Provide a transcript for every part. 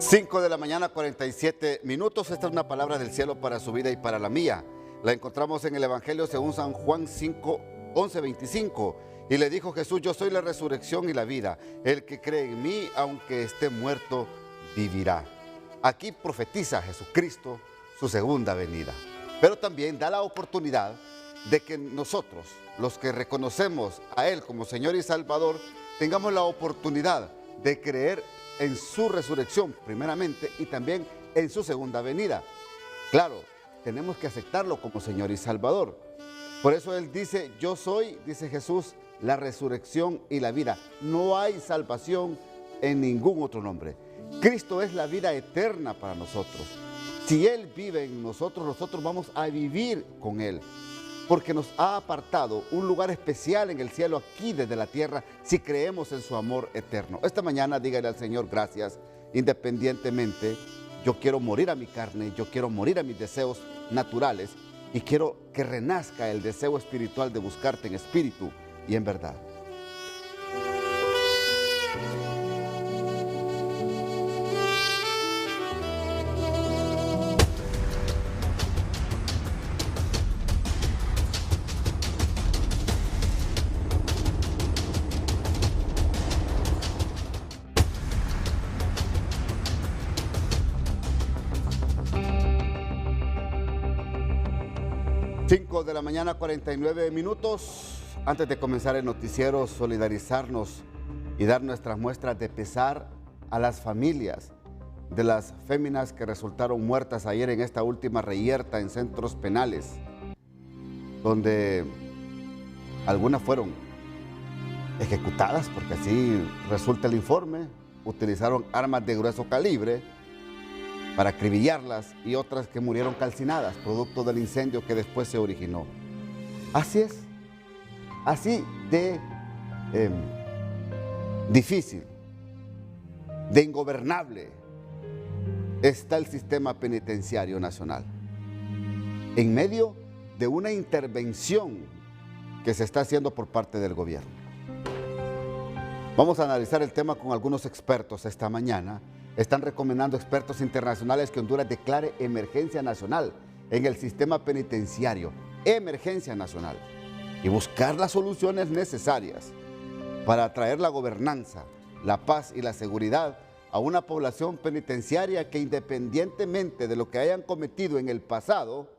5 de la mañana, 47 minutos. Esta es una palabra del cielo para su vida y para la mía. La encontramos en el Evangelio según San Juan 5, 11, 25. Y le dijo Jesús: yo soy la resurrección y la vida. El que cree en mí, aunque esté muerto, vivirá. Aquí profetiza Jesucristo su segunda venida. Pero también da la oportunidad de que nosotros, los que reconocemos a Él como Señor y Salvador, tengamos la oportunidad de creer en su resurrección primeramente y también en su segunda venida. Claro, tenemos que aceptarlo como Señor y Salvador. Por eso Él dice: yo soy, dice Jesús, la resurrección y la vida. No hay salvación en ningún otro nombre. Cristo es la vida eterna para nosotros. Si Él vive en nosotros, nosotros vamos a vivir con Él, porque nos ha apartado un lugar especial en el cielo, aquí desde la tierra, si creemos en su amor eterno. Esta mañana dígale al Señor gracias, independientemente. Yo quiero morir a mi carne, yo quiero morir a mis deseos naturales y quiero que renazca el deseo espiritual de buscarte en espíritu y en verdad. Cinco de la mañana, 49 minutos. Antes de comenzar el noticiero, solidarizarnos y dar nuestras muestras de pesar a las familias de las féminas que resultaron muertas ayer en esta última reyerta en centros penales, donde algunas fueron ejecutadas, porque así resulta el informe. Utilizaron armas de grueso calibre para acribillarlas, y otras que murieron calcinadas, producto del incendio que después se originó. Así es, así de difícil, de ingobernable está el sistema penitenciario nacional, en medio de una intervención que se está haciendo por parte del gobierno. Vamos a analizar el tema con algunos expertos esta mañana. Están recomendando expertos internacionales que Honduras declare emergencia nacional en el sistema penitenciario, emergencia nacional, y buscar las soluciones necesarias para traer la gobernanza, la paz y la seguridad a una población penitenciaria que, independientemente de lo que hayan cometido en el pasado,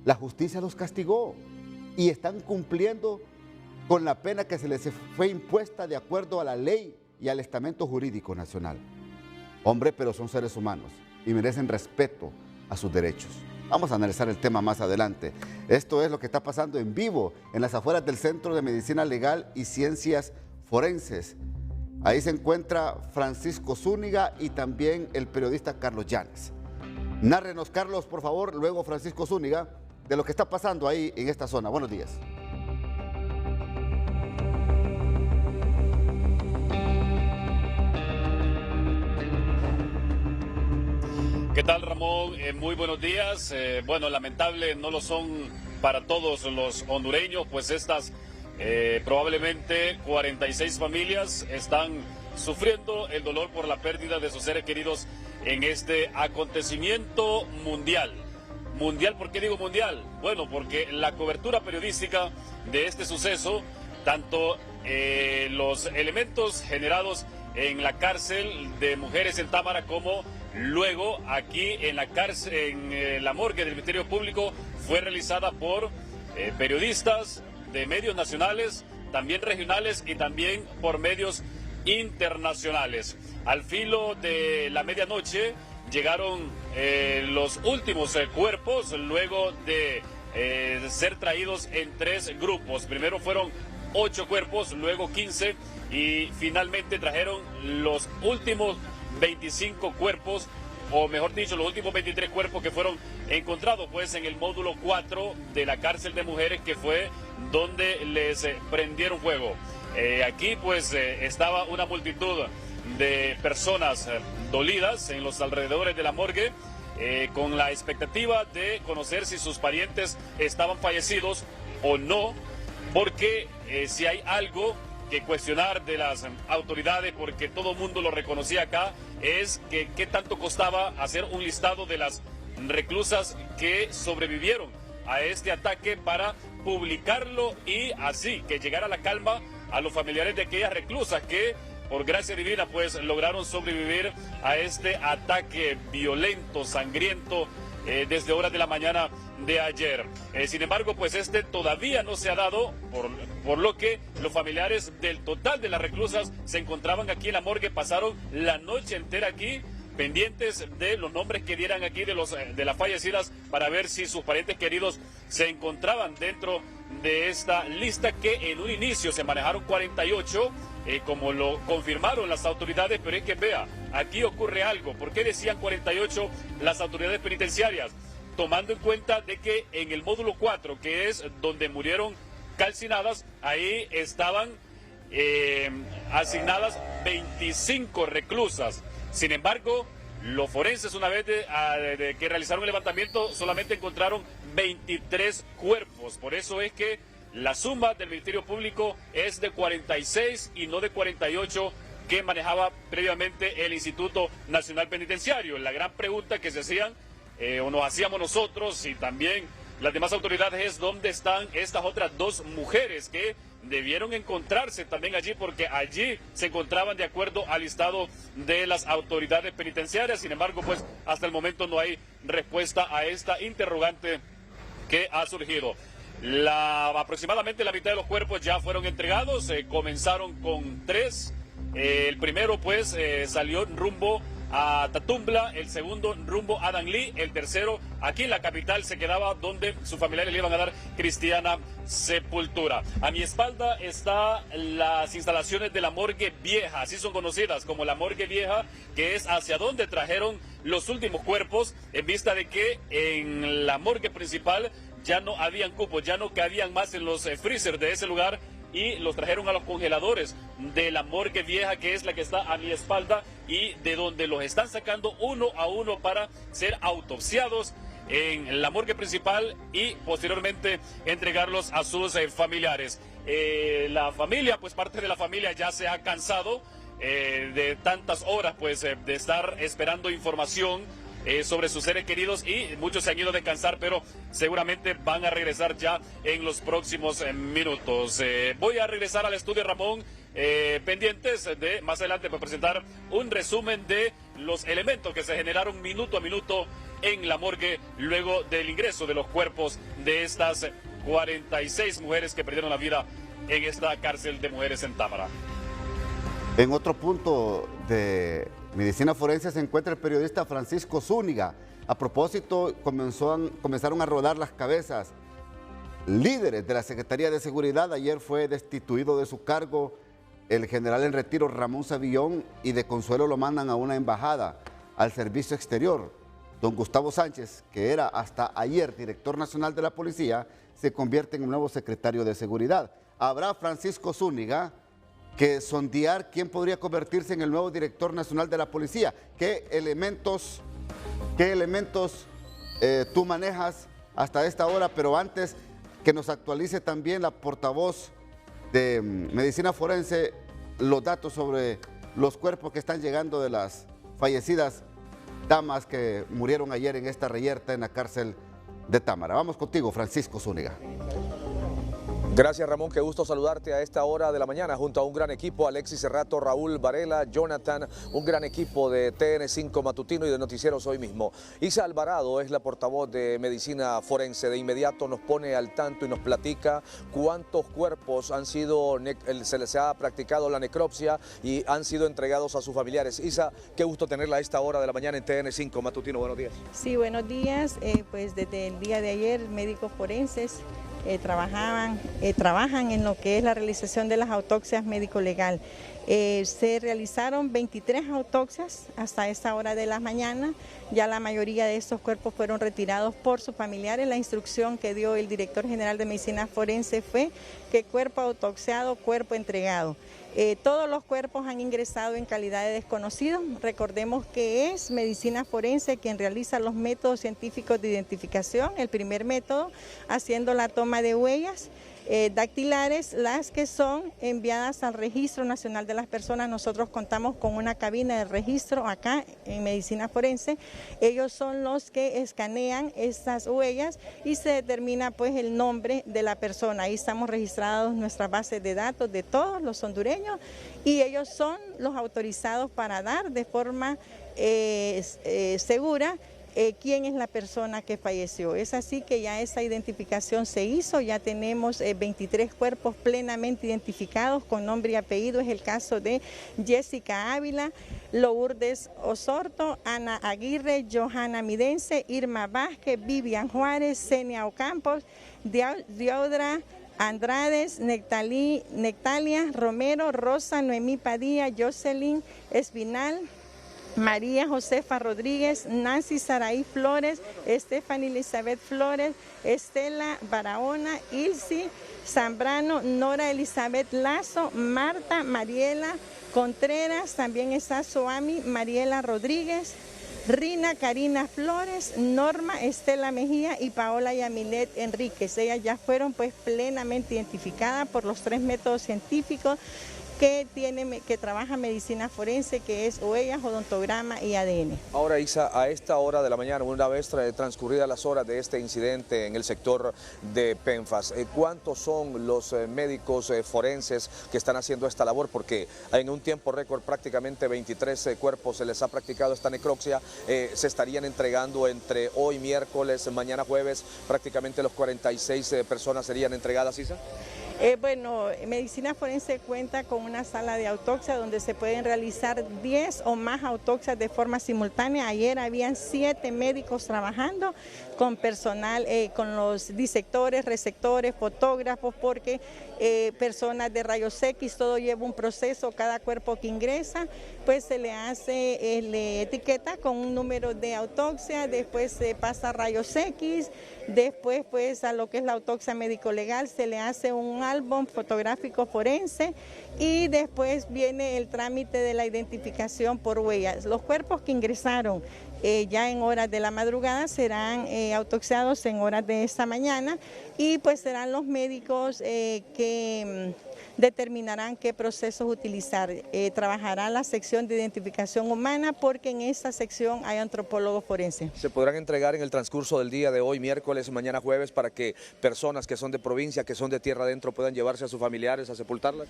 la justicia los castigó y están cumpliendo con la pena que se les fue impuesta de acuerdo a la ley y al estamento jurídico nacional. Hombre, pero son seres humanos y merecen respeto a sus derechos. Vamos a analizar el tema más adelante. Esto es lo que está pasando en vivo en las afueras del Centro de Medicina Legal y Ciencias Forenses. Ahí se encuentra Francisco Zúñiga y también el periodista Carlos Llanes. Nárrenos, Carlos, por favor, luego Francisco Zúñiga, de lo que está pasando ahí en esta zona. Buenos días. ¿Qué tal, Ramón? Muy buenos días. Bueno, lamentable no lo son para todos los hondureños, pues estas probablemente 46 familias están sufriendo el dolor por la pérdida de sus seres queridos en este acontecimiento mundial. ¿Mundial? ¿Por qué digo mundial? Bueno, porque la cobertura periodística de este suceso, tanto los elementos generados en la cárcel de mujeres en Támara como luego aquí en la cárcel, en la morgue del Ministerio Público, fue realizada por periodistas de medios nacionales, también regionales y también por medios internacionales. Al filo de la medianoche llegaron los últimos cuerpos luego de ser traídos en 3 grupos. Primero fueron 8 cuerpos, luego 15 y finalmente trajeron los últimos 25 cuerpos, o mejor dicho, los últimos 23 cuerpos que fueron encontrados pues en el módulo 4 de la cárcel de mujeres, que fue donde les prendieron fuego. Aquí pues estaba una multitud de personas dolidas en los alrededores de la morgue, con la expectativa de conocer si sus parientes estaban fallecidos o no, porque si hay algo que cuestionar de las autoridades, porque todo el mundo lo reconocía acá, es que qué tanto costaba hacer un listado de las reclusas que sobrevivieron a este ataque para publicarlo y así que llegara la calma a los familiares de aquellas reclusas que por gracia divina pues lograron sobrevivir a este ataque violento, sangriento, desde horas de la mañana de ayer. Sin embargo, pues este todavía no se ha dado, por lo que los familiares del total de las reclusas se encontraban aquí en la morgue, pasaron la noche entera aquí, pendientes de los nombres que dieran aquí de las fallecidas para ver si sus parientes queridos se encontraban dentro de esta lista, que en un inicio se manejaron 48, como lo confirmaron las autoridades, pero es que vea, aquí ocurre algo. ¿Por qué decían 48 las autoridades penitenciarias? Tomando en cuenta de que en el módulo 4, que es donde murieron calcinadas, ahí estaban asignadas 25 reclusas. Sin embargo, los forenses, una vez de que realizaron el levantamiento, solamente encontraron 23 cuerpos. Por eso es que la suma del Ministerio Público es de 46 y no de 48 que manejaba previamente el Instituto Nacional Penitenciario. La gran pregunta que se hacían, o nos hacíamos nosotros y también las demás autoridades, es dónde están estas otras dos mujeres que debieron encontrarse también allí, porque allí se encontraban de acuerdo al listado de las autoridades penitenciarias. Sin embargo, pues hasta el momento no hay respuesta a esta interrogante que ha surgido. Aproximadamente la mitad de los cuerpos ya fueron entregados, comenzaron con 3. El primero pues salió rumbo a Tatumbla, el segundo rumbo a Danlí, el tercero aquí en la capital se quedaba donde sus familiares le iban a dar cristiana sepultura. A mi espalda están las instalaciones de la morgue vieja, así son conocidas como la morgue vieja, que es hacia donde trajeron los últimos cuerpos, en vista de que en la morgue principal ya no habían cupos, ya no cabían más en los freezers de ese lugar, y los trajeron a los congeladores de la morgue vieja, que es la que está a mi espalda, y de donde los están sacando uno a uno para ser autopsiados en la morgue principal y posteriormente entregarlos a sus familiares. La familia, pues parte de la familia ya se ha cansado de tantas horas pues de estar esperando información sobre sus seres queridos, y muchos se han ido a descansar, pero seguramente van a regresar ya en los próximos minutos. Voy a regresar al estudio, Ramón, pendientes de más adelante para presentar un resumen de los elementos que se generaron minuto a minuto en la morgue luego del ingreso de los cuerpos de estas 46 mujeres que perdieron la vida en esta cárcel de mujeres en Támara. En otro punto de medicina forense se encuentra el periodista Francisco Zúñiga. A propósito, comenzaron a rodar las cabezas. Líderes de la Secretaría de Seguridad. Ayer fue destituido de su cargo el general en retiro Ramón Savillón, y de consuelo lo mandan a una embajada al servicio exterior. Don Gustavo Sánchez, que era hasta ayer director nacional de la policía, se convierte en el nuevo secretario de Seguridad. Habrá Francisco Zúñiga que sondear quién podría convertirse en el nuevo director nacional de la policía. ¿Qué elementos tú manejas hasta esta hora? Pero antes, que nos actualice también la portavoz de medicina forense los datos sobre los cuerpos que están llegando de las fallecidas damas que murieron ayer en esta reyerta en la cárcel de Támara. Vamos contigo, Francisco Zúñiga. Gracias, Ramón, qué gusto saludarte a esta hora de la mañana junto a un gran equipo: Alexis Cerrato, Raúl Varela, Jonathan, un gran equipo de TN5 Matutino y de Noticieros Hoy Mismo. Isa Alvarado es la portavoz de Medicina Forense. De inmediato nos pone al tanto y nos platica cuántos cuerpos han sido, se les ha practicado la necropsia y han sido entregados a sus familiares. Isa, qué gusto tenerla a esta hora de la mañana en TN5 Matutino. Buenos días. Sí, buenos días. Pues desde el día de ayer, médicos forenses trabajan en lo que es la realización de las autopsias médico-legal. Se realizaron 23 autopsias hasta esta hora de la mañana. Ya la mayoría de estos cuerpos fueron retirados por sus familiares. La instrucción que dio el director general de Medicina Forense fue que cuerpo autopsiado, cuerpo entregado. Todos los cuerpos han ingresado en calidad de desconocidos. Recordemos que es Medicina Forense quien realiza los métodos científicos de identificación. El primer método, haciendo la toma de huellas. dactilares, las que son enviadas al Registro Nacional de las Personas. Nosotros contamos con una cabina de registro acá en Medicina Forense. Ellos son los que escanean estas huellas y se determina pues el nombre de la persona. Ahí estamos registrados nuestras bases de datos de todos los hondureños y ellos son los autorizados para dar de forma segura quién es la persona que falleció. Es así que ya esa identificación se hizo, ya tenemos 23 cuerpos plenamente identificados con nombre y apellido. Es el caso de Jessica Ávila, Lourdes Osorto, Ana Aguirre, Johanna Midense, Irma Vázquez, Vivian Juárez, Zenia Ocampos, Diodra Andrades, Nectalia Romero, Rosa Noemí Padilla, Jocelyn Espinal, María Josefa Rodríguez, Nancy Saraí Flores, Stephanie Elizabeth Flores, Estela Barahona, Ilsi Zambrano, Nora Elizabeth Lazo, Marta Mariela Contreras, también está Soami Mariela Rodríguez, Rina Karina Flores, Norma Estela Mejía y Paola Yamilet Enríquez. Ellas ya fueron pues plenamente identificadas por los 3 métodos científicos que trabaja medicina forense, que es huellas, odontograma y ADN. Ahora, Isa, a esta hora de la mañana, una vez transcurridas las horas de este incidente en el sector de Penfas, ¿cuántos son los médicos forenses que están haciendo esta labor? Porque en un tiempo récord prácticamente 23 cuerpos se les ha practicado esta necropsia, se estarían entregando entre hoy miércoles, mañana jueves, prácticamente los 46 personas serían entregadas, Isa. Bueno, Medicina Forense cuenta con una sala de autopsia donde se pueden realizar 10 o más autopsias de forma simultánea. Ayer habían 7 médicos trabajando con personal, con los disectores, resectores, fotógrafos, porque personas de rayos X, todo lleva un proceso. Cada cuerpo que ingresa, pues se le hace, le etiqueta con un número de autopsia, después se pasa a rayos X, después pues a lo que es la autopsia médico-legal se le hace un álbum fotográfico forense y después viene el trámite de la identificación por huellas. Los cuerpos que ingresaron ya en horas de la madrugada serán autopsiados en horas de esta mañana y pues serán los médicos que determinarán qué procesos utilizar. Trabajará la sección de identificación humana porque en esta sección hay antropólogos forenses. ¿Se podrán entregar en el transcurso del día de hoy, miércoles, mañana jueves, para que personas que son de provincia, que son de tierra adentro, puedan llevarse a sus familiares a sepultarlas?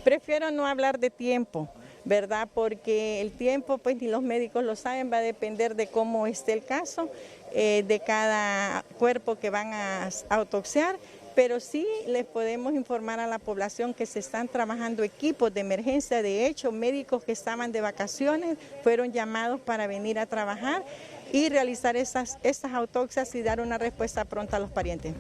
Prefiero no hablar de tiempo, ¿verdad? Porque el tiempo, pues ni los médicos lo saben, va a depender de cómo esté el caso, de cada cuerpo que van a autopsiar. Pero sí les podemos informar a la población que se están trabajando equipos de emergencia. De hecho, médicos que estaban de vacaciones fueron llamados para venir a trabajar y realizar estas autopsias y dar una respuesta pronta a los parientes.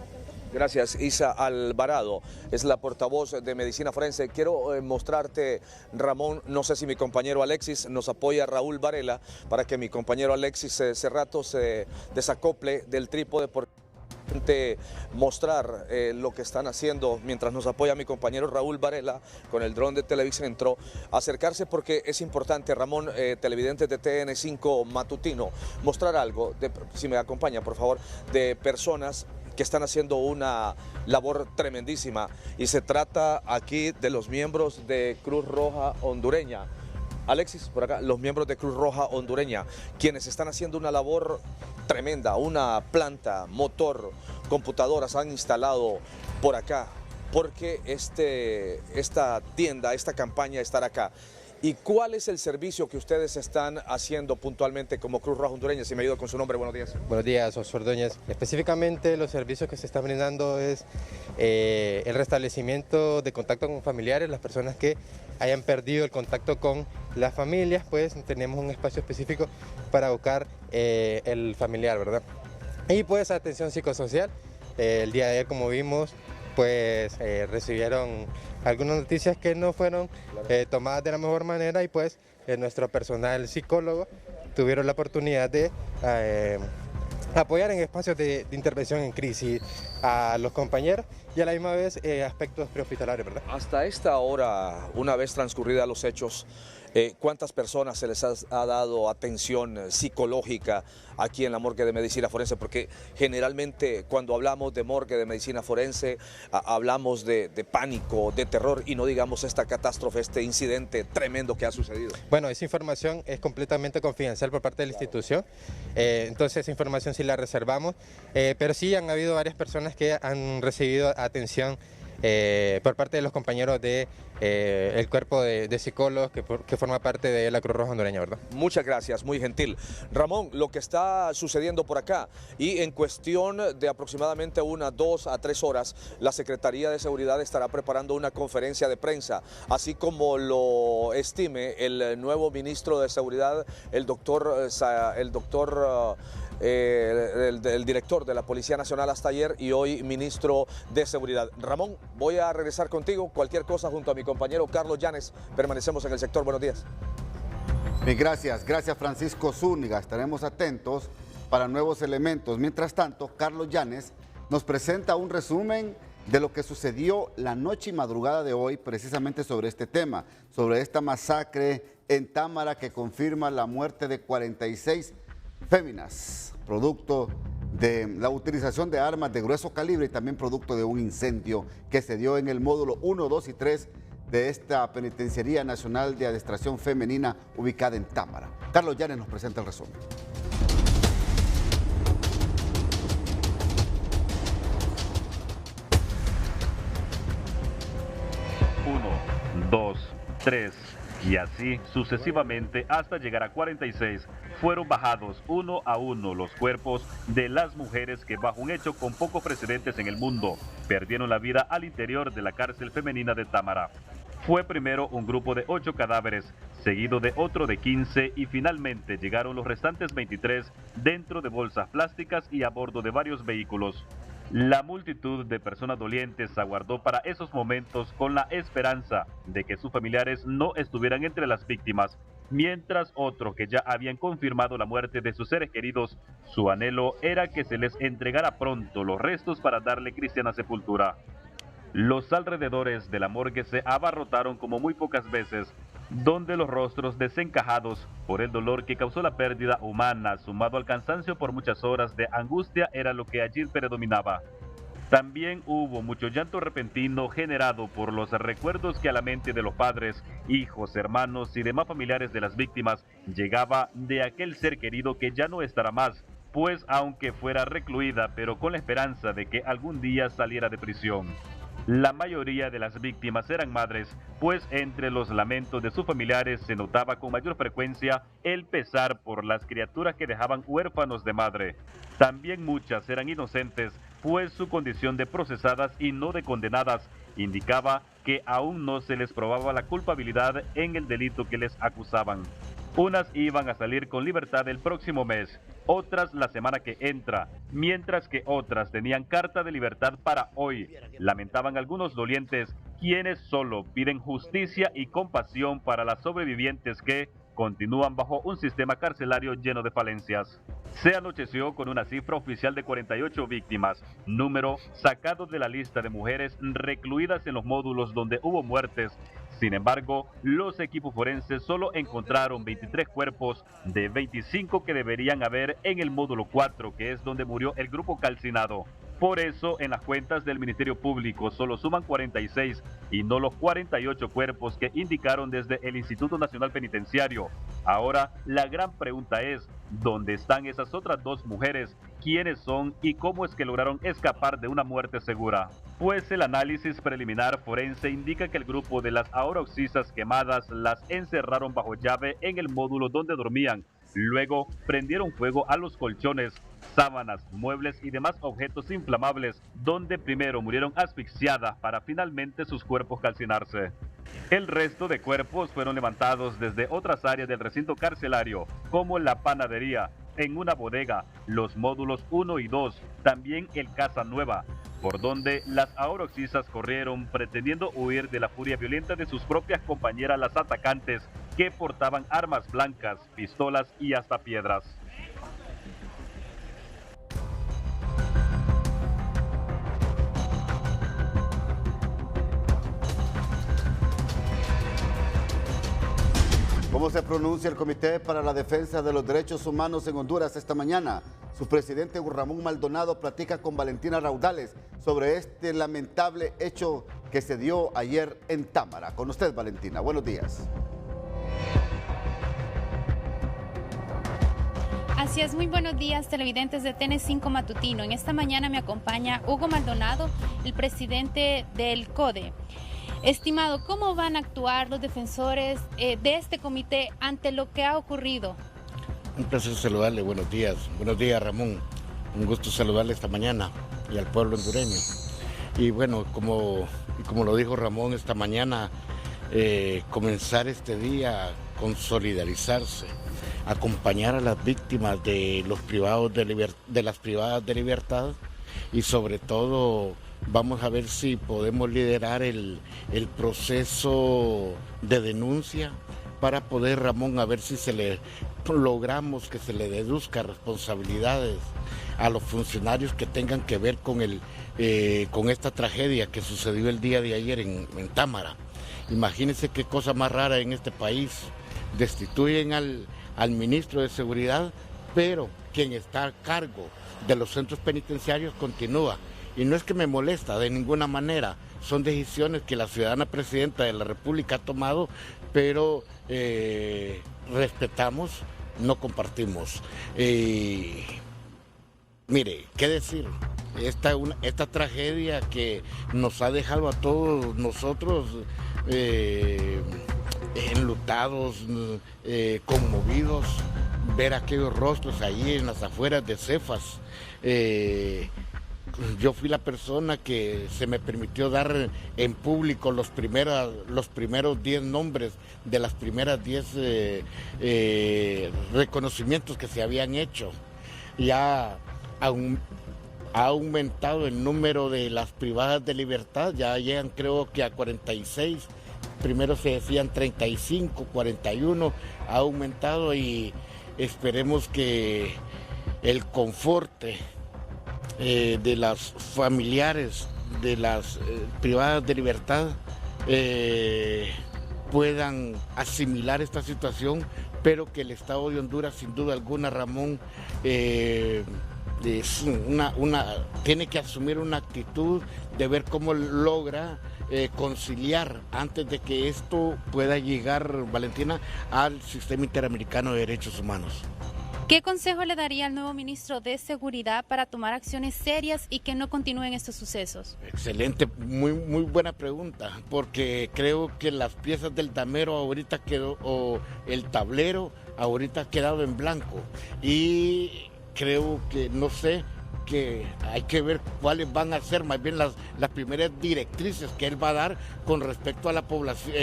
Gracias, Isa Alvarado, es la portavoz de Medicina Forense. Quiero mostrarte, Ramón, no sé si mi compañero Alexis nos apoya, Raúl Varela, para que mi compañero Alexis Cerrato se desacople del trípode porque mostrar lo que están haciendo mientras nos apoya mi compañero Raúl Varela con el dron de Televicentro, acercarse porque es importante, Ramón, televidentes de TN5 Matutino, mostrar algo, si me acompaña por favor, de personas que están haciendo una labor tremendísima y se trata aquí de los miembros de Cruz Roja hondureña. Alexis, por acá, los miembros de Cruz Roja hondureña, quienes están haciendo una labor tremenda, una planta, motor, computadoras han instalado por acá, porque esta tienda, esta campaña estará acá. ¿Y cuál es el servicio que ustedes están haciendo puntualmente como Cruz Roja hondureña? Si me ayuda con su nombre, buenos días. Buenos días, Osvaldo Ordóñez. Específicamente los servicios que se están brindando es el restablecimiento de contacto con familiares, las personas que hayan perdido el contacto con las familias, pues tenemos un espacio específico para buscar el familiar, ¿verdad? Y pues atención psicosocial, el día de ayer como vimos, pues recibieron algunas noticias que no fueron tomadas de la mejor manera y pues nuestro personal psicólogo tuvieron la oportunidad de apoyar en espacios de intervención en crisis a los compañeros y a la misma vez aspectos prehospitalarios, ¿verdad? Hasta esta hora, una vez transcurridas los hechos, ¿Cuántas personas se les ha dado atención psicológica aquí en la morgue de medicina forense? Porque generalmente cuando hablamos de morgue de medicina forense hablamos de pánico, de terror y no digamos esta catástrofe, este incidente tremendo que ha sucedido. Bueno, esa información es completamente confidencial por parte de la institución, entonces esa información sí la reservamos, pero sí han habido varias personas que han recibido atención por parte de los compañeros de el cuerpo de psicólogos que forma parte de la Cruz Roja hondureña, ¿verdad? Muchas gracias, muy gentil. Ramón, lo que está sucediendo por acá y en cuestión de aproximadamente 1, 2 a 3 horas, la Secretaría de Seguridad estará preparando una conferencia de prensa, así como lo estime el nuevo ministro de Seguridad, el director de la Policía Nacional hasta ayer y hoy ministro de Seguridad. Ramón, voy a regresar contigo. Cualquier cosa junto a mi compañero Carlos Llanes. Permanecemos en el sector. Buenos días. Gracias Francisco Zúñiga. Estaremos atentos para nuevos elementos. Mientras tanto, Carlos Llanes nos presenta un resumen de lo que sucedió la noche y madrugada de hoy precisamente sobre este tema, sobre esta masacre en Támara que confirma la muerte de 46 féminas, producto de la utilización de armas de grueso calibre y también producto de un incendio que se dio en el módulo 1, 2 y 3 de esta Penitenciaría Nacional de Adestración Femenina ubicada en Támara. Carlos Llanes nos presenta el resumen. 1, 2, 3 y así sucesivamente hasta llegar a 46. Fueron bajados uno a uno los cuerpos de las mujeres que bajo un hecho con pocos precedentes en el mundo perdieron la vida al interior de la cárcel femenina de Támara. Fue primero un grupo de 8 cadáveres, seguido de otro de 15 y finalmente llegaron los restantes 23 dentro de bolsas plásticas y a bordo de varios vehículos. La multitud de personas dolientes aguardó para esos momentos con la esperanza de que sus familiares no estuvieran entre las víctimas, mientras otros que ya habían confirmado la muerte de sus seres queridos, su anhelo era que se les entregara pronto los restos para darle cristiana sepultura. Los alrededores de la morgue se abarrotaron como muy pocas veces, donde los rostros desencajados por el dolor que causó la pérdida humana, sumado al cansancio por muchas horas de angustia, era lo que allí predominaba. También hubo mucho llanto repentino generado por los recuerdos que a la mente de los padres, hijos, hermanos y demás familiares de las víctimas llegaba de aquel ser querido que ya no estará más, pues aunque fuera recluida, pero con la esperanza de que algún día saliera de prisión. La mayoría de las víctimas eran madres, pues entre los lamentos de sus familiares se notaba con mayor frecuencia el pesar por las criaturas que dejaban huérfanos de madre. También muchas eran inocentes, pues su condición de procesadas y no de condenadas indicaba que aún no se les probaba la culpabilidad en el delito que les acusaban. Unas iban a salir con libertad el próximo mes, otras la semana que entra, mientras que otras tenían carta de libertad para hoy. Lamentaban algunos dolientes, quienes solo piden justicia y compasión para las sobrevivientes que continúan bajo un sistema carcelario lleno de falencias. Se anocheció con una cifra oficial de 48 víctimas, número sacado de la lista de mujeres recluidas en los módulos donde hubo muertes. Sin embargo, los equipos forenses solo encontraron 23 cuerpos de 25 que deberían haber en el módulo 4, que es donde murió el grupo calcinado. Por eso, en las cuentas del Ministerio Público solo suman 46 y no los 48 cuerpos que indicaron desde el Instituto Nacional Penitenciario. Ahora, la gran pregunta es, ¿dónde están esas otras 2 mujeres? ¿Quiénes son y cómo es que lograron escapar de una muerte segura? Pues el análisis preliminar forense indica que el grupo de las ahora occisas quemadas las encerraron bajo llave en el módulo donde dormían. Luego prendieron fuego a los colchones, sábanas, muebles y demás objetos inflamables, donde primero murieron asfixiadas para finalmente sus cuerpos calcinarse. El resto de cuerpos fueron levantados desde otras áreas del recinto carcelario, como la panadería, en una bodega, los módulos 1 y 2, también el Casa Nueva, por donde las ahora occisas corrieron pretendiendo huir de la furia violenta de sus propias compañeras las atacantes, que portaban armas blancas, pistolas y hasta piedras. ¿Cómo se pronuncia el Comité para la Defensa de los Derechos Humanos en Honduras esta mañana? Su presidente Ramón Maldonado platica con Valentina Raudales sobre este lamentable hecho que se dio ayer en Támara. Con usted, Valentina. Buenos días. Así es, muy buenos días, televidentes de TN5 Matutino. En esta mañana me acompaña Hugo Maldonado, el presidente del CODE. Estimado, ¿cómo van a actuar los defensores de este comité ante lo que ha ocurrido? Un placer saludarle, buenos días. Buenos días, Ramón. Un gusto saludarle esta mañana y al pueblo hondureño. Y bueno, como lo dijo Ramón esta mañana, comenzar este día con solidarizarse, acompañar a las víctimas de los privados de las privadas de libertad y sobre todo vamos a ver si podemos liderar el proceso de denuncia para poder, Ramón, a ver si logramos que se le deduzca responsabilidades a los funcionarios que tengan que ver con esta tragedia que sucedió el día de ayer en Támara. Imagínense qué cosa más rara en este país. Destituyen al ministro de Seguridad, pero quien está a cargo de los centros penitenciarios continúa. Y no es que me molesta de ninguna manera, son decisiones que la ciudadana presidenta de la República ha tomado, pero respetamos, no compartimos. Mire, ¿qué decir? Esta tragedia que nos ha dejado a todos nosotros enlutados, conmovidos, ver aquellos rostros allí en las afueras de Cefas. Yo fui la persona que se me permitió dar en público los primeros 10 nombres de las primeras 10 reconocimientos que se habían hecho. Ya ha aumentado el número de las privadas de libertad, ya llegan creo que a 46. Primero se decían 35, 41, ha aumentado y esperemos que el conforte de las familiares de las privadas de libertad puedan asimilar esta situación, pero que el Estado de Honduras, sin duda alguna, Ramón, tiene que asumir una actitud de ver cómo logra conciliar antes de que esto pueda llegar, Valentina, al Sistema Interamericano de Derechos Humanos. ¿Qué consejo le daría al nuevo ministro de Seguridad para tomar acciones serias y que no continúen estos sucesos? Excelente, muy buena pregunta, porque creo que las piezas del damero ahorita quedó, o el tablero ahorita ha quedado en blanco, y creo que, no sé, que hay que ver cuáles van a ser más bien las primeras directrices que él va a dar con respecto a la población,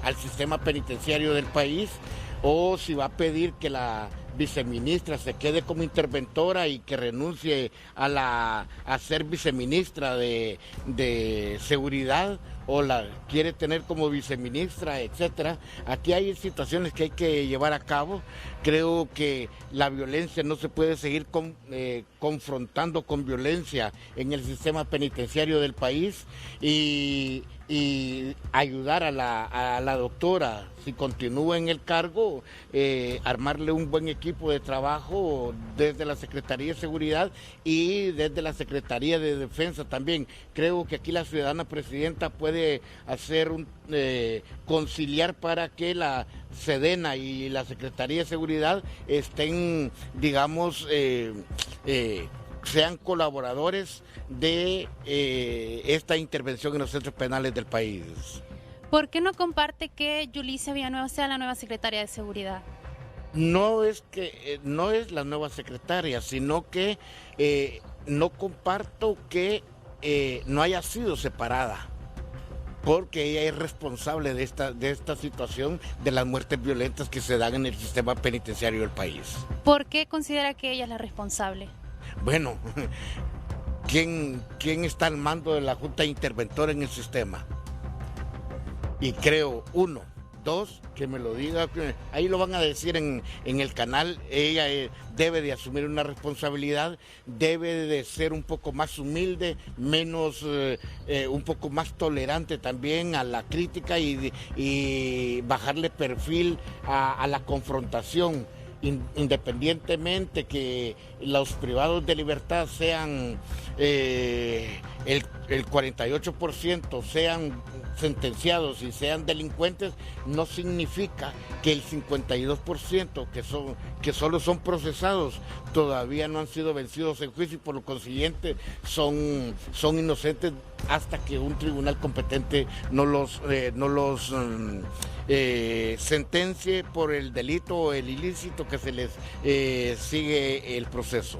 al sistema penitenciario del país, o si va a pedir que la viceministra se quede como interventora y que renuncie a ser viceministra de seguridad, o la quiere tener como viceministra, etcétera. Aquí hay situaciones que hay que llevar a cabo. Creo que la violencia no se puede seguir confrontando con violencia en el sistema penitenciario del país, y ayudar a la doctora, si continúa en el cargo, armarle un buen equipo de trabajo desde la Secretaría de Seguridad y desde la Secretaría de Defensa también. Creo que aquí la ciudadana presidenta puede hacer conciliar para que la Sedena y la Secretaría de Seguridad estén, digamos, sean colaboradores de esta intervención en los centros penales del país. ¿Por qué no comparte que Yulicia Villanueva sea la nueva secretaria de Seguridad? No es la nueva secretaria, sino que no comparto que no haya sido separada, porque ella es responsable de esta situación de las muertes violentas que se dan en el sistema penitenciario del país. ¿Por qué considera que ella es la responsable? Bueno, ¿quién está al mando de la Junta Interventora en el sistema? Y creo, uno, Dos, que me lo diga, ahí lo van a decir en el canal. Ella debe de asumir una responsabilidad, debe de ser un poco más humilde, menos, un poco más tolerante también a la crítica y bajarle perfil a la confrontación. Independientemente que los privados de libertad sean el 48% sean sentenciados y sean delincuentes, no significa que el 52% que solo son procesados todavía no han sido vencidos en juicio y por lo consiguiente son inocentes hasta que un tribunal competente no los sentencie por el delito o el ilícito que se les sigue el proceso.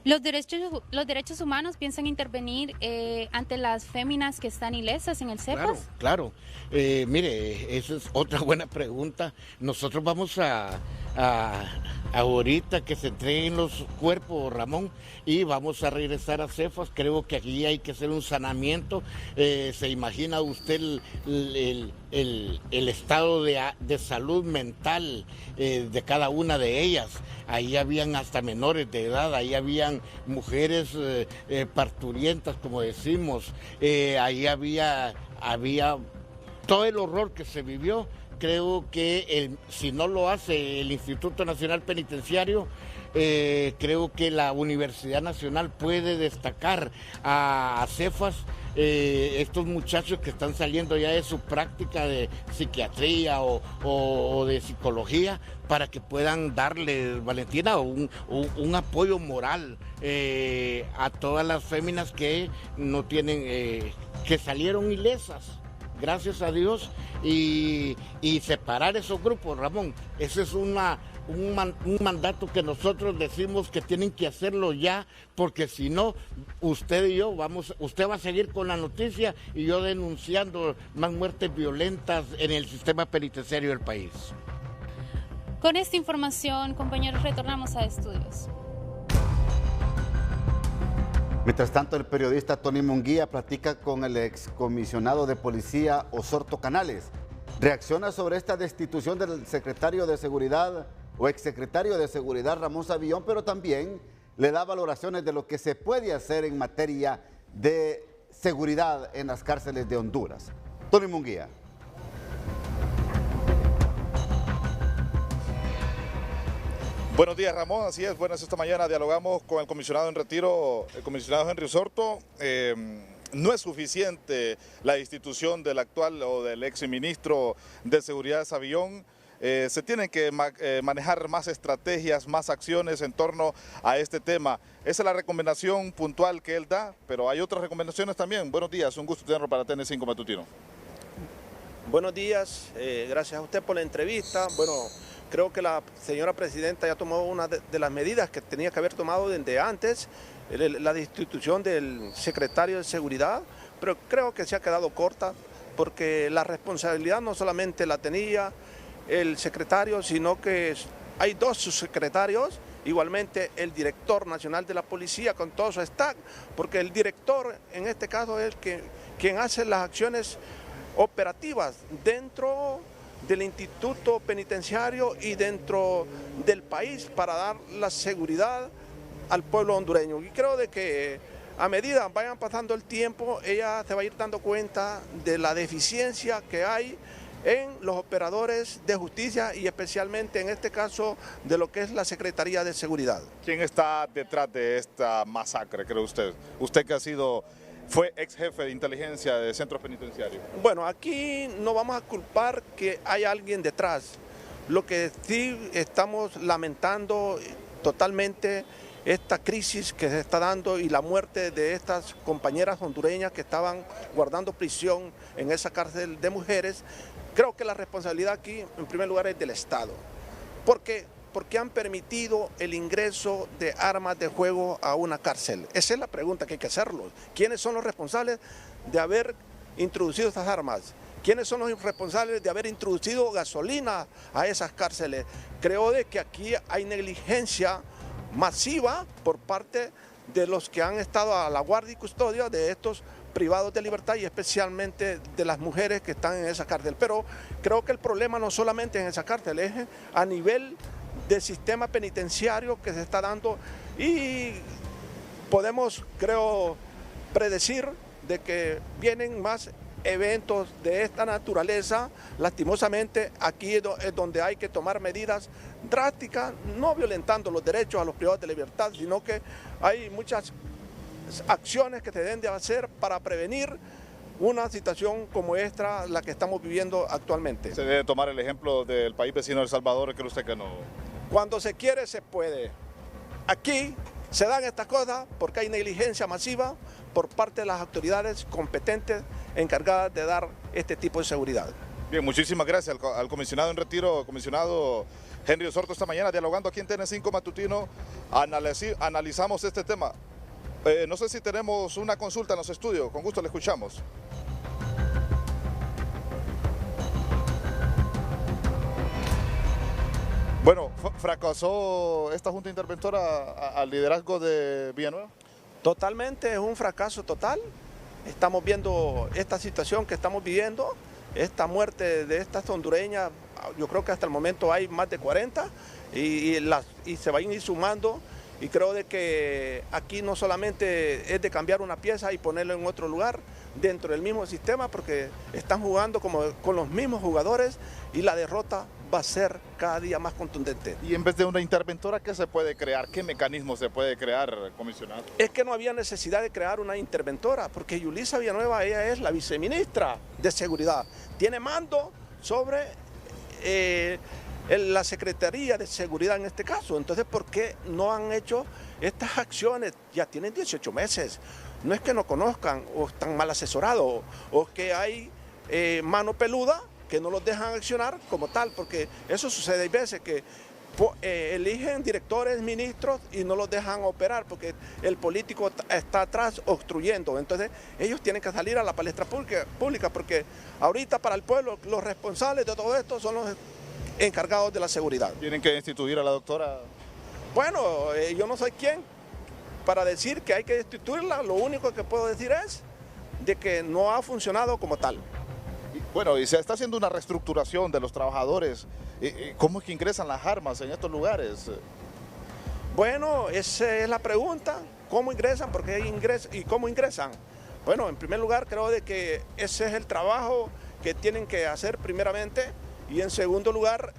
Los derechos humanos piensan intervenir ante las féminas que están ilesas en el CEPAS. Claro. Mire, esa es otra buena pregunta. Nosotros vamos a ahorita que se entreguen los cuerpos, Ramón, y vamos a regresar a CEPAS. Creo que aquí hay que hacer un sanamiento. ¿Se imagina usted el estado de salud mental de cada una de ellas? Ahí habían hasta menores de edad, ahí habían mujeres parturientas, como decimos, ahí había todo el horror que se vivió. Creo que si no lo hace el Instituto Nacional Penitenciario, creo que la Universidad Nacional puede destacar a CEPAS, estos muchachos que están saliendo ya de su práctica de psiquiatría o de psicología, para que puedan darle, Valentina, un apoyo moral a todas las féminas que no tienen, que salieron ilesas, gracias a Dios, y separar esos grupos, Ramón. Ese es un mandato que nosotros decimos que tienen que hacerlo ya, porque si no, usted y yo usted va a seguir con la noticia y yo denunciando más muertes violentas en el sistema penitenciario del país. Con esta información, compañeros, retornamos a estudios. Mientras tanto, el periodista Tony Munguía platica con el excomisionado de policía Osorto Canales. Reacciona sobre esta destitución del secretario de Seguridad o exsecretario de Seguridad Ramón Savillón, pero también le da valoraciones de lo que se puede hacer en materia de seguridad en las cárceles de Honduras. Tony Munguía. Buenos días, Ramón. Así es, buenas, esta mañana dialogamos con el comisionado en retiro, el comisionado Henry Osorto. No es suficiente la institución del actual o del ex ministro de Seguridad Savillón. Se tienen que manejar más estrategias, más acciones en torno a este tema. Esa es la recomendación puntual que él da, pero hay otras recomendaciones también. Buenos días, un gusto tenerlo para TN5 Matutino. Buenos días, gracias a usted por la entrevista. Bueno, creo que la señora presidenta ya tomó una de las medidas que tenía que haber tomado desde antes, la destitución del secretario de Seguridad, pero creo que se ha quedado corta porque la responsabilidad no solamente la tenía el secretario, sino que hay dos subsecretarios, igualmente el director nacional de la policía con todo su staff, porque el director en este caso es quien hace las acciones operativas dentro del instituto penitenciario y dentro del país para dar la seguridad al pueblo hondureño. Y creo de que a medida vayan pasando el tiempo, ella se va a ir dando cuenta de la deficiencia que hay en los operadores de justicia y especialmente en este caso de lo que es la Secretaría de Seguridad. ¿Quién está detrás de esta masacre, cree usted? Usted que fue ex jefe de inteligencia de centros penitenciarios. Bueno, aquí no vamos a culpar que hay alguien detrás. Lo que sí estamos lamentando totalmente esta crisis que se está dando y la muerte de estas compañeras hondureñas que estaban guardando prisión en esa cárcel de mujeres. Creo que la responsabilidad aquí, en primer lugar, es del Estado. Porque han permitido el ingreso de armas de fuego a una cárcel. Esa es la pregunta que hay que hacerlo. ¿Quiénes son los responsables de haber introducido estas armas? ¿Quiénes son los responsables de haber introducido gasolina a esas cárceles? Creo de que aquí hay negligencia masiva por parte de los que han estado a la guardia y custodia de estos privados de libertad y especialmente de las mujeres que están en esa cárcel. Pero creo que el problema no solamente en esa cárcel, es a nivel del sistema penitenciario que se está dando y podemos, creo, predecir de que vienen más eventos de esta naturaleza. Lastimosamente aquí es donde hay que tomar medidas drásticas, no violentando los derechos a los privados de libertad, sino que hay muchas acciones que se deben de hacer para prevenir una situación como esta, la que estamos viviendo actualmente. Se debe tomar el ejemplo del país vecino de El Salvador, ¿cree usted que no? Cuando se quiere, se puede. Aquí se dan estas cosas porque hay negligencia masiva por parte de las autoridades competentes encargadas de dar este tipo de seguridad. Bien, muchísimas gracias al comisionado en retiro, comisionado Henry Osorto, esta mañana dialogando aquí en TN5 Matutino. Analizamos este tema. No sé si tenemos una consulta en los estudios, con gusto le escuchamos. Bueno, ¿fracasó esta Junta Interventora al liderazgo de Villanueva? Totalmente, es un fracaso total. Estamos viendo esta situación que estamos viviendo, esta muerte de estas hondureñas, yo creo que hasta el momento hay más de 40 y se van a ir sumando. Y creo de que aquí no solamente es de cambiar una pieza y ponerla en otro lugar dentro del mismo sistema, porque están jugando como con los mismos jugadores y la derrota va a ser cada día más contundente. Y en vez de una interventora, ¿qué se puede crear? ¿Qué mecanismo se puede crear, comisionado? Es que no había necesidad de crear una interventora, porque Yulisa Villanueva, ella es la viceministra de Seguridad. Tiene mando sobre la Secretaría de Seguridad en este caso. Entonces, ¿por qué no han hecho estas acciones? Ya tienen 18 meses. No es que no conozcan o están mal asesorados o que hay mano peluda que no los dejan accionar como tal, porque eso sucede, hay veces que eligen directores, ministros y no los dejan operar porque el político está atrás obstruyendo. Entonces ellos tienen que salir a la palestra pública porque ahorita para el pueblo los responsables de todo esto son los encargados de la seguridad. ¿Tienen que instituir a la doctora? Bueno, yo no soy quien para decir que hay que destituirla. Lo único que puedo decir es de que no ha funcionado como tal. Bueno, y se está haciendo una reestructuración de los trabajadores. ¿Cómo es que ingresan las armas en estos lugares? Bueno, esa es la pregunta. ¿Cómo ingresan? ¿Por qué ingresan? ¿Y cómo ingresan? Bueno, en primer lugar, creo de que ese es el trabajo que tienen que hacer primeramente. Y en segundo lugar,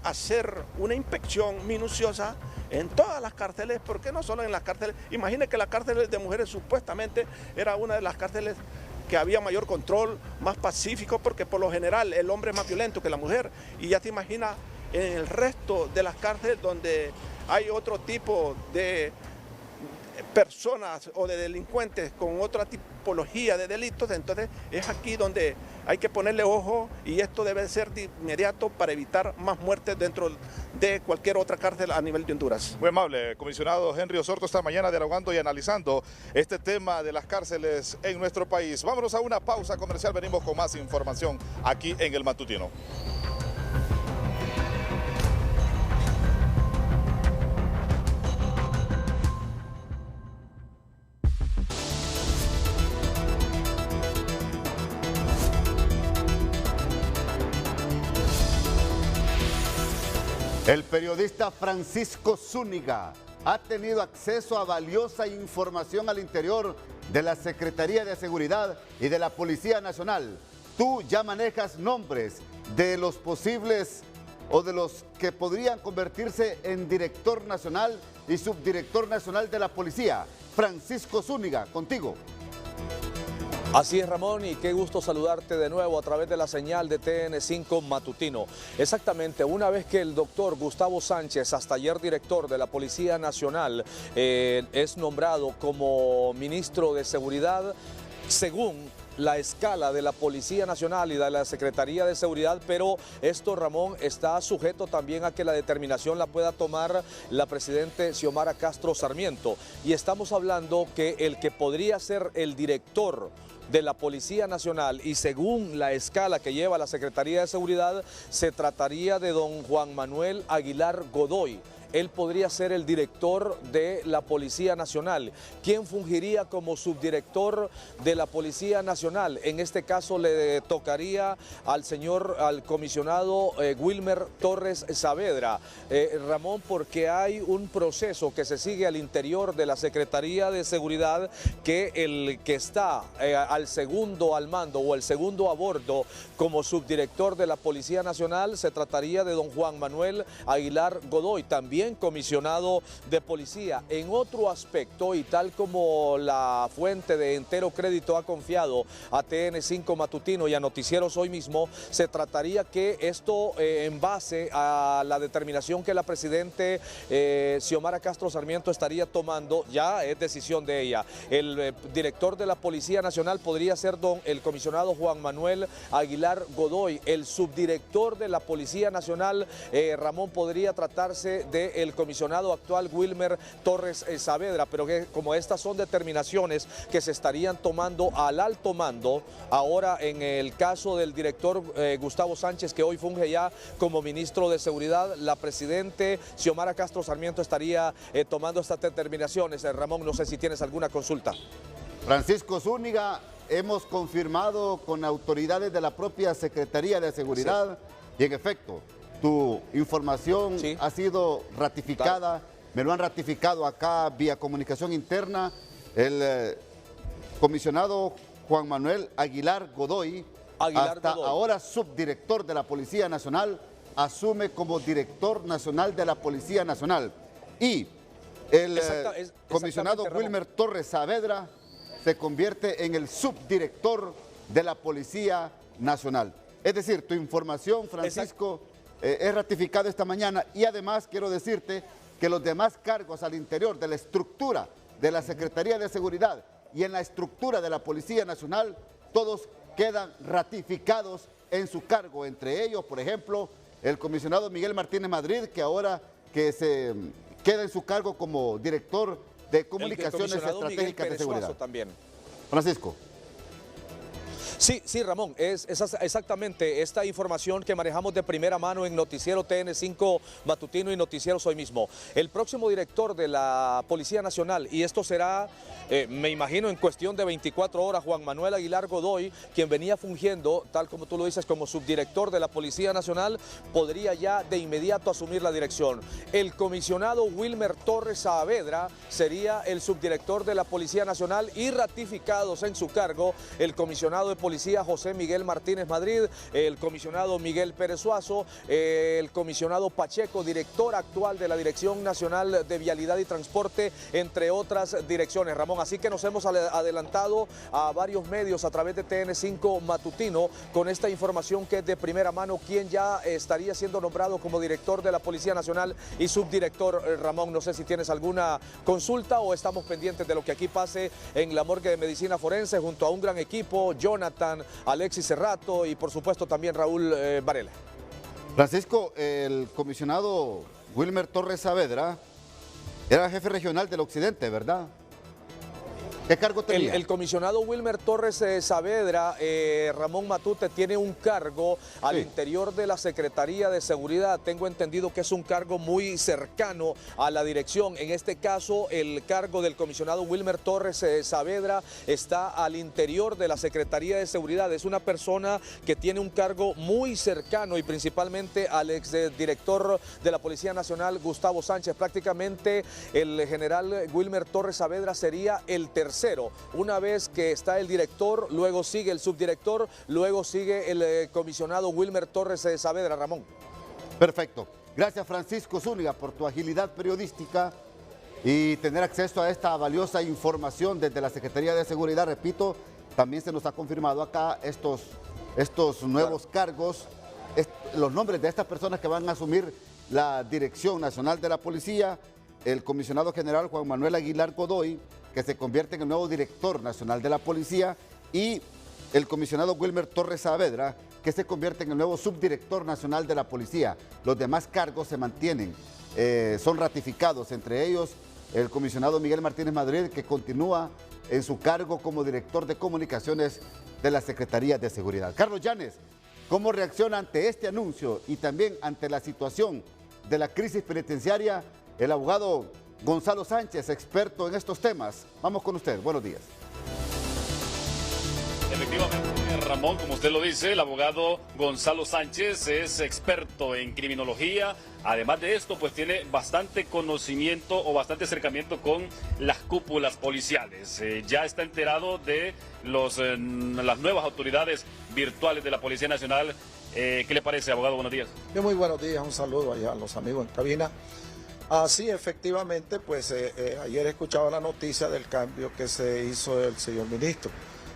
hacer una inspección minuciosa en todas las cárceles, porque no solo en las cárceles. Imagine que la cárcel de mujeres supuestamente era una de las cárceles que había mayor control, más pacífico, porque por lo general el hombre es más violento que la mujer. Y ya te imaginas en el resto de las cárceles donde hay otro tipo de personas o de delincuentes con otra tipología de delitos, entonces es aquí donde hay que ponerle ojo y esto debe ser de inmediato para evitar más muertes dentro de cualquier otra cárcel a nivel de Honduras. Muy amable, comisionado Henry Osorto, esta mañana dialogando y analizando este tema de las cárceles en nuestro país. Vámonos a una pausa comercial, venimos con más información aquí en El Matutino. El periodista Francisco Zúñiga ha tenido acceso a valiosa información al interior de la Secretaría de Seguridad y de la Policía Nacional. Tú ya manejas nombres de los posibles o de los que podrían convertirse en director nacional y subdirector nacional de la policía. Francisco Zúñiga, contigo. Así es, Ramón, y qué gusto saludarte de nuevo a través de la señal de TN5 Matutino. Exactamente, una vez que el doctor Gustavo Sánchez, hasta ayer director de la Policía Nacional, es nombrado como ministro de Seguridad, según la escala de la Policía Nacional y de la Secretaría de Seguridad, pero esto, Ramón, está sujeto también a que la determinación la pueda tomar la presidente Xiomara Castro Sarmiento. Y estamos hablando que el que podría ser el director de la Policía Nacional y según la escala que lleva la Secretaría de Seguridad, se trataría de don Juan Manuel Aguilar Godoy. él podría ser el director de la Policía Nacional. ¿Quién fungiría como subdirector de la Policía Nacional? En este caso le tocaría al comisionado Wilmer Torres Saavedra. Ramón, porque hay un proceso que se sigue al interior de la Secretaría de Seguridad, que el que está al segundo al mando o el segundo a bordo como subdirector de la Policía Nacional se trataría de don Juan Manuel Aguilar Godoy, también comisionado de policía. En otro aspecto, y tal como la fuente de Entero Crédito ha confiado a TN5 Matutino y a Noticieros Hoy Mismo, se trataría que esto en base a la determinación que la presidente Xiomara Castro Sarmiento estaría tomando, ya es decisión de ella. El director de la Policía Nacional podría ser el comisionado Juan Manuel Aguilar Godoy. El subdirector de la Policía Nacional, Ramón, podría tratarse del comisionado actual Wilmer Torres Saavedra, pero que como estas son determinaciones que se estarían tomando al alto mando, ahora en el caso del director Gustavo Sánchez, que hoy funge ya como ministro de Seguridad, la presidente Xiomara Castro Sarmiento estaría tomando estas determinaciones. Ramón, no sé si tienes alguna consulta. Francisco Zúñiga, hemos confirmado con autoridades de la propia Secretaría de Seguridad, sí, y en efecto, tu información sí ha sido ratificada, me lo han ratificado acá vía comunicación interna. El comisionado Juan Manuel Aguilar Godoy, ahora subdirector de la Policía Nacional, asume como director nacional de la Policía Nacional. Y el comisionado Wilmer Torres Saavedra se convierte en el subdirector de la Policía Nacional. Es decir, tu información, Francisco, es ratificada esta mañana, y además quiero decirte que los demás cargos al interior de la estructura de la Secretaría de Seguridad y en la estructura de la Policía Nacional, todos quedan ratificados en su cargo. Entre ellos, por ejemplo, el comisionado Miguel Martínez Madrid, que ahora se queda en su cargo como director de Comunicaciones Estratégicas de Seguridad. También. Francisco. Sí, Ramón, es exactamente esta información que manejamos de primera mano en Noticiero TN5 Matutino y Noticieros Hoy Mismo. El próximo director de la Policía Nacional, y esto será, me imagino, en cuestión de 24 horas, Juan Manuel Aguilar Godoy, quien venía fungiendo, tal como tú lo dices, como subdirector de la Policía Nacional, podría ya de inmediato asumir la dirección. El comisionado Wilmer Torres Saavedra sería el subdirector de la Policía Nacional, y ratificados en su cargo el comisionado de Policía José Miguel Martínez Madrid, el comisionado Miguel Pérez Suazo, el comisionado Pacheco, director actual de la Dirección Nacional de Vialidad y Transporte, entre otras direcciones, Ramón. Así que nos hemos adelantado a varios medios a través de TN5 Matutino con esta información que es de primera mano, quien ya estaría siendo nombrado como director de la Policía Nacional y subdirector. Ramón, no sé si tienes alguna consulta o estamos pendientes de lo que aquí pase en la morgue de medicina forense junto a un gran equipo, Jonathan, Alexis Cerrato y por supuesto también Raúl Varela. Francisco, el comisionado Wilmer Torres Saavedra era jefe regional del Occidente, ¿verdad? ¿Qué cargo tenía? El comisionado Wilmer Torres Saavedra, Ramón Matute, tiene un cargo al interior de la Secretaría de Seguridad. Tengo entendido que es un cargo muy cercano a la dirección. En este caso, el cargo del comisionado Wilmer Torres Saavedra está al interior de la Secretaría de Seguridad. Es una persona que tiene un cargo muy cercano y principalmente al exdirector de la Policía Nacional, Gustavo Sánchez. Prácticamente el general Wilmer Torres Saavedra sería el tercero. Una vez que está el director, luego sigue el subdirector, luego sigue el comisionado Wilmer Torres Saavedra. Ramón. Perfecto. Gracias, Francisco Zúñiga, por tu agilidad periodística y tener acceso a esta valiosa información desde la Secretaría de Seguridad. Repito, también se nos ha confirmado acá estos nuevos cargos, los nombres de estas personas que van a asumir la Dirección Nacional de la Policía, el comisionado general Juan Manuel Aguilar Godoy, que se convierte en el nuevo director nacional de la Policía, y el comisionado Wilmer Torres Saavedra, que se convierte en el nuevo subdirector nacional de la Policía. Los demás cargos se mantienen, son ratificados, entre ellos el comisionado Miguel Martínez Madrid, que continúa en su cargo como director de comunicaciones de la Secretaría de Seguridad. Carlos Llanes, ¿cómo reacciona ante este anuncio y también ante la situación de la crisis penitenciaria el abogado Gonzalo Sánchez, experto en estos temas. Vamos con usted, buenos días. Efectivamente, Ramón, como usted lo dice, el abogado Gonzalo Sánchez es experto en criminología. Además de esto, pues tiene bastante conocimiento o bastante acercamiento con las cúpulas policiales. Ya está enterado de las nuevas autoridades virtuales de la Policía Nacional. ¿Qué le parece, abogado? Buenos días. Muy buenos días, un saludo allá a los amigos en cabina. Sí, efectivamente, pues ayer escuchaba la noticia del cambio que se hizo del señor ministro.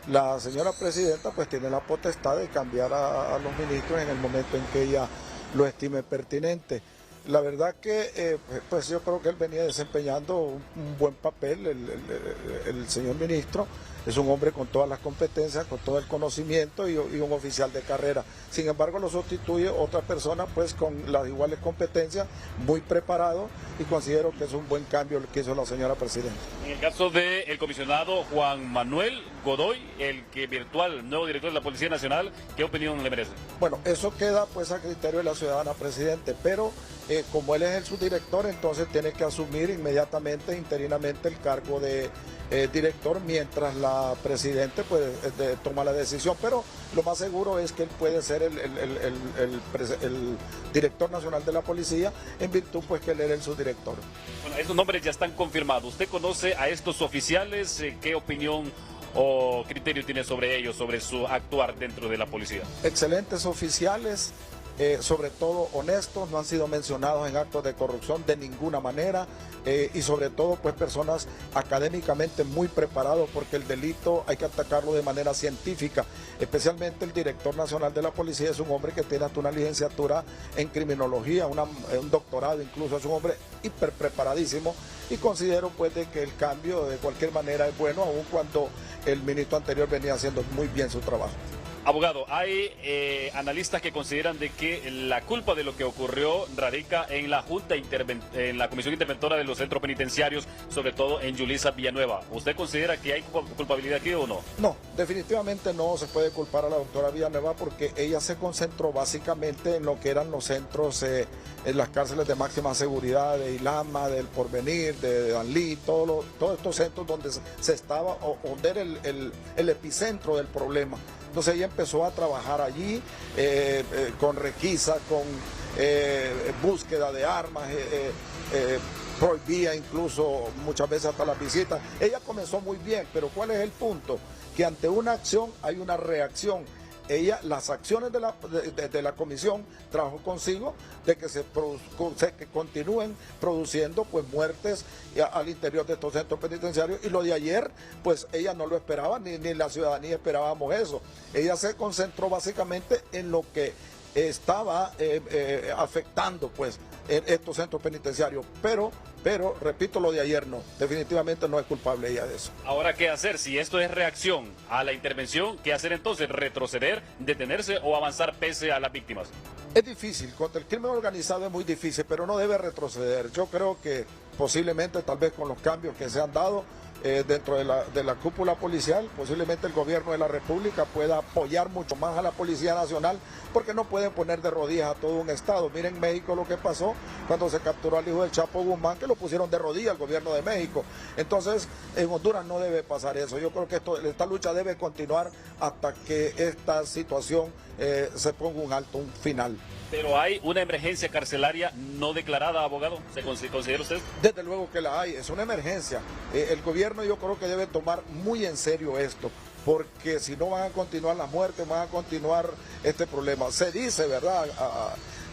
La señora presidenta pues tiene la potestad de cambiar a los ministros en el momento en que ella lo estime pertinente. La verdad que pues yo creo que él venía desempeñando un buen papel, el señor ministro. Es un hombre con todas las competencias, con todo el conocimiento y un oficial de carrera. Sin embargo, lo sustituye otra persona pues con las iguales competencias, muy preparado, y considero que es un buen cambio lo que hizo la señora presidenta. En el caso del comisionado Juan Manuel Godoy, el que virtual nuevo director de la Policía Nacional, ¿qué opinión le merece? Bueno, eso queda pues a criterio de la ciudadana presidente, pero como él es el subdirector, entonces tiene que asumir inmediatamente, interinamente, el cargo de director mientras la presidente pues toma la decisión, pero lo más seguro es que él puede ser el director nacional de la policía en virtud pues que él era el subdirector. Bueno, esos nombres ya están confirmados. ¿Usted conoce a estos oficiales? ¿Qué opinión o criterio tiene sobre ellos, sobre su actuar dentro de la policía? Excelentes oficiales. Sobre todo honestos, no han sido mencionados en actos de corrupción de ninguna manera, y sobre todo pues personas académicamente muy preparados, porque el delito hay que atacarlo de manera científica. Especialmente el director nacional de la policía es un hombre que tiene hasta una licenciatura en criminología, un doctorado incluso, es un hombre hiper preparadísimo, y considero pues de que el cambio de cualquier manera es bueno, aun cuando el ministro anterior venía haciendo muy bien su trabajo. Abogado, hay analistas que consideran de que la culpa de lo que ocurrió radica en la en la Comisión Interventora de los Centros Penitenciarios, sobre todo en Yulisa Villanueva. ¿Usted considera que hay culpabilidad aquí o no? No, definitivamente no se puede culpar a la doctora Villanueva, porque ella se concentró básicamente en lo que eran los centros, en las cárceles de máxima seguridad de Ilama, del Porvenir, de Danlí, todos estos centros donde se estaba, donde era el epicentro del problema. Entonces ella empezó a trabajar allí con requisa, con búsqueda de armas, prohibía incluso muchas veces hasta las visitas. Ella comenzó muy bien, pero ¿cuál es el punto? Que ante una acción hay una reacción. Las acciones de la comisión trajo consigo de que que continúen produciendo pues muertes al interior de estos centros penitenciarios, y lo de ayer pues ella no lo esperaba, ni la ciudadanía esperábamos eso. Ella se concentró básicamente en lo que estaba afectando pues estos centros penitenciarios, pero repito, lo de ayer no, definitivamente no es culpable ella de eso. Ahora, ¿qué hacer? Si esto es reacción a la intervención, ¿qué hacer entonces? ¿Retroceder, detenerse o avanzar pese a las víctimas? Es difícil, contra el crimen organizado es muy difícil, pero no debe retroceder. Yo creo que posiblemente, tal vez con los cambios que se han dado dentro de la cúpula policial, posiblemente el gobierno de la República pueda apoyar mucho más a la Policía Nacional, porque no pueden poner de rodillas a todo un estado. Miren México lo que pasó cuando se capturó al hijo del Chapo Guzmán, que lo pusieron de rodillas al gobierno de México. Entonces en Honduras no debe pasar eso. Yo creo que esta lucha debe continuar hasta que esta situación se ponga un alto, un final. Pero hay una emergencia carcelaria no declarada, abogado, ¿se considera usted? Desde luego que la hay, es una emergencia. El gobierno yo creo que debe tomar muy en serio esto, porque si no van a continuar las muertes, van a continuar este problema. Se dice, ¿verdad?,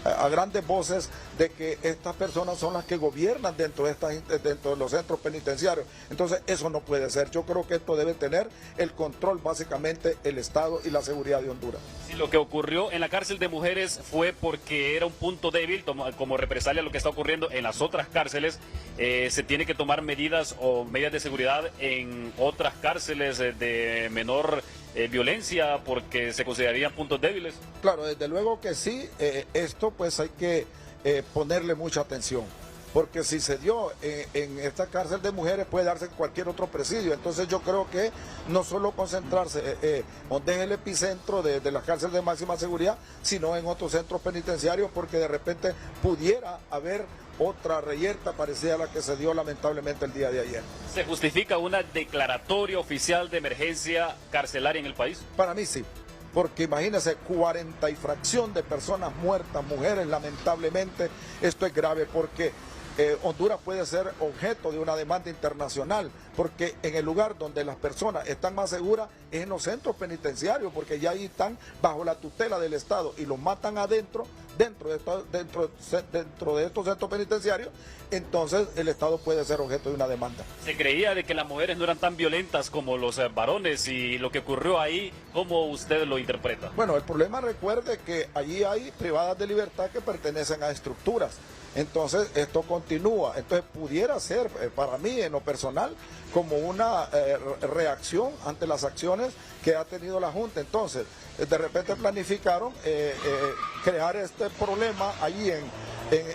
a grandes voces de que estas personas son las que gobiernan dentro de los centros penitenciarios. Entonces eso no puede ser. Yo creo que esto debe tener el control básicamente el Estado y la seguridad de Honduras. Sí, lo que ocurrió en la cárcel de mujeres fue porque era un punto débil, como represalia a lo que está ocurriendo en las otras cárceles. Se tiene que tomar medidas de seguridad en otras cárceles de menor violencia, porque se considerarían puntos débiles. Claro, desde luego que sí. Esto pues hay que ponerle mucha atención. porque si se dio en esta cárcel de mujeres puede darse en cualquier otro presidio. Entonces yo creo que no solo concentrarse donde es el epicentro de las cárceles de máxima seguridad, sino en otros centros penitenciarios, porque de repente pudiera haber otra reyerta parecida a la que se dio lamentablemente el día de ayer. ¿Se justifica una declaratoria oficial de emergencia carcelaria en el país? Para mí sí, porque imagínense, 40 y fracción de personas muertas, mujeres, lamentablemente. Esto es grave porque Honduras puede ser objeto de una demanda internacional, porque en el lugar donde las personas están más seguras es en los centros penitenciarios, porque ya ahí están bajo la tutela del Estado y los matan adentro, dentro de estos centros penitenciarios. Entonces el Estado puede ser objeto de una demanda. Se creía de que las mujeres no eran tan violentas como los varones, y lo que ocurrió ahí, ¿cómo usted lo interpreta? Bueno, el problema, recuerde que allí hay privadas de libertad que pertenecen a estructuras. Entonces esto continúa. Entonces pudiera ser para mí en lo personal como una reacción ante las acciones que ha tenido la Junta. Entonces de repente planificaron crear este problema allí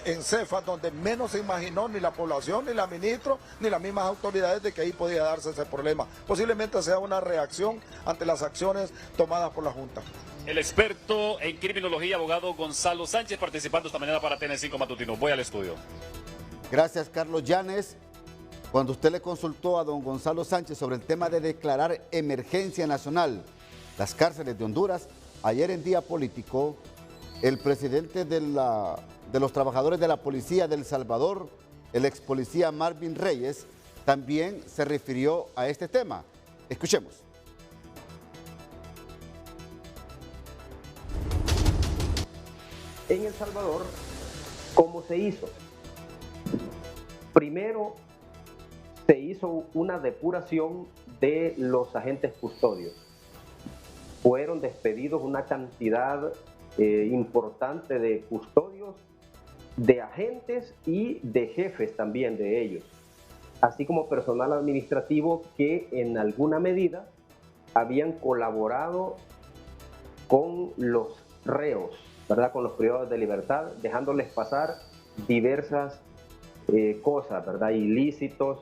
en Cefas, donde menos se imaginó ni la población, ni la ministra, ni las mismas autoridades de que ahí podía darse ese problema. Posiblemente sea una reacción ante las acciones tomadas por la Junta. El experto en criminología, abogado Gonzalo Sánchez, participando esta mañana para TN5 Matutino. Voy al estudio. Gracias, Carlos Llanes. Cuando usted le consultó a don Gonzalo Sánchez sobre el tema de declarar emergencia nacional las cárceles de Honduras, ayer en Día Político, el presidente de los trabajadores de la policía de El Salvador, el ex policía Marvin Reyes, también se refirió a este tema. Escuchemos. En El Salvador, ¿cómo se hizo? Primero, se hizo una depuración de los agentes custodios. Fueron despedidos una cantidad importante de custodios, de agentes y de jefes también de ellos, así como personal administrativo que en alguna medida habían colaborado con los reos, ¿verdad? Con los privados de libertad, dejándoles pasar diversas cosas, ¿verdad? Ilícitos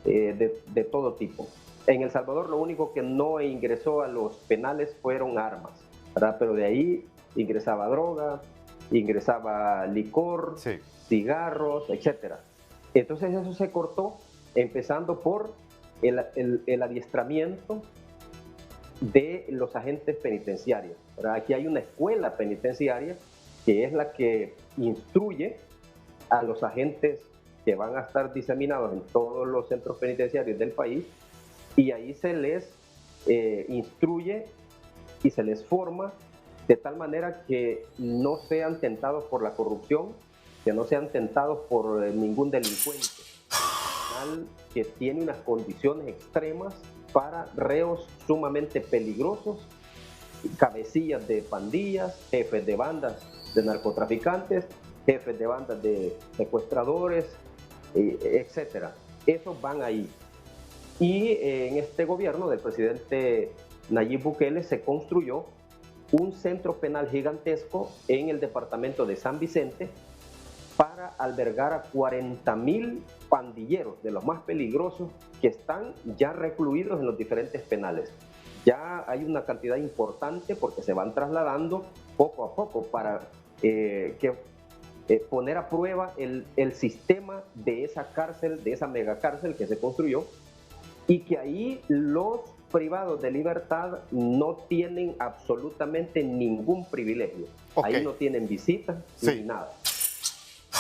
de todo tipo. En El Salvador lo único que no ingresó a los penales fueron armas, ¿verdad? Pero de ahí ingresaba droga, ingresaba licor, sí, cigarros, etc. Entonces eso se cortó, empezando por el adiestramiento de los agentes penitenciarios, ¿verdad? Aquí hay una escuela penitenciaria que es la que instruye a los agentes que van a estar diseminados en todos los centros penitenciarios del país, y ahí se les instruye y se les forma de tal manera que no sean tentados por la corrupción, que no sean tentados por ningún delincuente, que tiene unas condiciones extremas para reos sumamente peligrosos, cabecillas de pandillas, jefes de bandas de narcotraficantes, jefes de bandas de secuestradores, etcétera. Esos van ahí. Y en este gobierno del presidente Nayib Bukele se construyó un centro penal gigantesco en el departamento de San Vicente para albergar a 40,000 pandilleros de los más peligrosos que están ya recluidos en los diferentes penales. Ya hay una cantidad importante porque se van trasladando poco a poco para poner a prueba el sistema de esa cárcel, de esa megacárcel que se construyó, y que ahí los privados de libertad no tienen absolutamente ningún privilegio. Okay. Ahí no tienen visitas ni nada.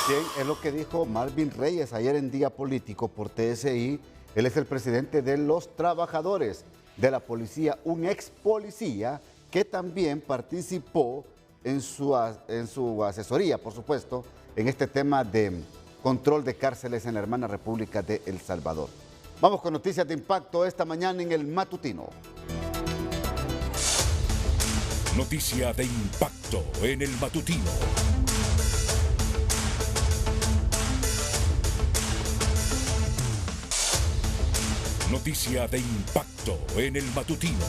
Bien, es lo que dijo Marvin Reyes ayer en Día Político por TSI. Él es el presidente de los trabajadores de la policía, un ex policía que también participó en su asesoría, por supuesto, en este tema de control de cárceles en la hermana República de El Salvador. Vamos con noticias de impacto esta mañana en el matutino. Noticia de impacto en el matutino. Noticia de impacto en el matutino.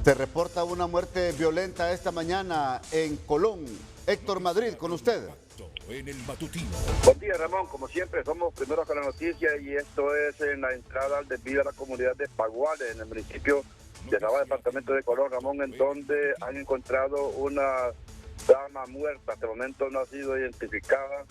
Se reporta una muerte violenta esta mañana en Colón. Héctor Madrid, con usted. Impacto en el matutino. Buen día, Ramón. Como siempre, somos primeros con la noticia y esto es en la entrada al desvío a la comunidad de Paguales, en el municipio de Sabá, departamento de Colón, Ramón, en donde han encontrado una dama muerta. Hasta el momento no ha sido identificada,